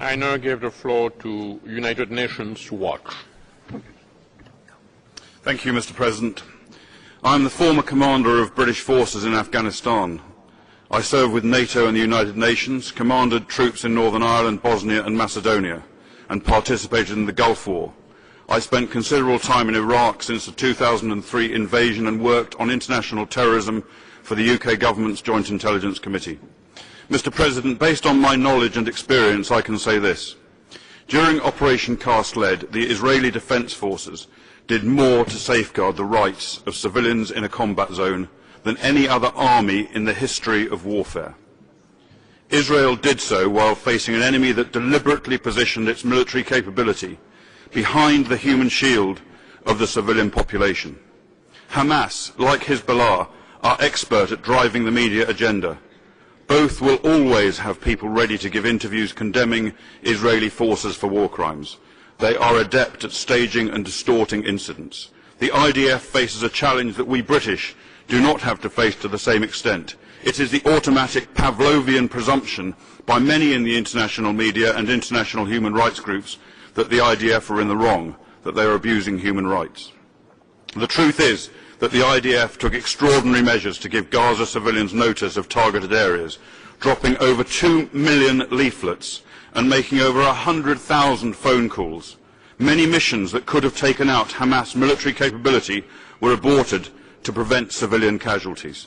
I now give the floor to United Nations Watch. Thank you, Mr. President. I am the former commander of British forces in Afghanistan. I served with NATO and the United Nations, commanded troops in Northern Ireland, Bosnia and Macedonia, and participated in the Gulf War. I spent considerable time in Iraq since the 2003 invasion and worked on international terrorism for the UK Government's Joint Intelligence Committee. Mr. President, based on my knowledge and experience, I can say this. During Operation Cast Lead, the Israeli Defence Forces did more to safeguard the rights of civilians in a combat zone than any other army in the history of warfare. Israel did so while facing an enemy that deliberately positioned its military capability behind the human shield of the civilian population. Hamas, like Hezbollah, are expert at driving the media agenda. Both will always have people ready to give interviews condemning Israeli forces for war crimes. They are adept at staging and distorting incidents. The IDF faces a challenge that we British do not have to face to the same extent. It is the automatic Pavlovian presumption by many in the international media and international human rights groups that the IDF are in the wrong, that they are abusing human rights. The truth is that the IDF took extraordinary measures to give Gaza civilians notice of targeted areas, dropping over 2 million leaflets and making over 100,000 phone calls. Many missions that could have taken out Hamas military capability were aborted to prevent civilian casualties.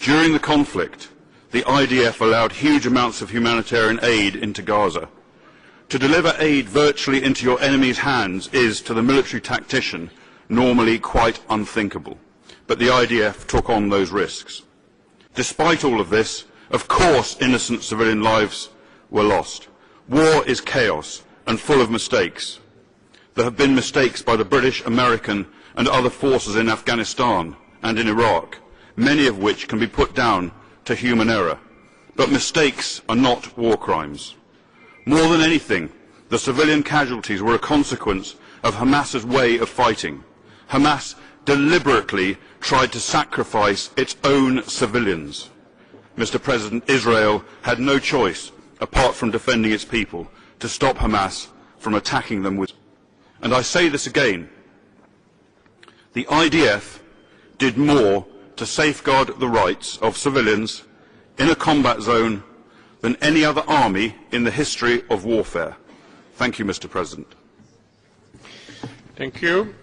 During the conflict, the IDF allowed huge amounts of humanitarian aid into Gaza. To deliver aid virtually into your enemy's hands is, to the military tactician, normally quite unthinkable. But the IDF took on those risks. Despite all of this, of course innocent civilian lives were lost. War is chaos and full of mistakes. There have been mistakes by the British, American and other forces in Afghanistan and in Iraq, many of which can be put down to human error. But mistakes are not war crimes. More than anything, the civilian casualties were a consequence of Hamas's way of fighting. Hamas deliberately tried to sacrifice its own civilians. Mr. President, Israel had no choice, apart from defending its people, to stop Hamas from attacking them with. And I say this again, the IDF did more to safeguard the rights of civilians in a combat zone than any other army in the history of warfare. Thank you, Mr. President. Thank you.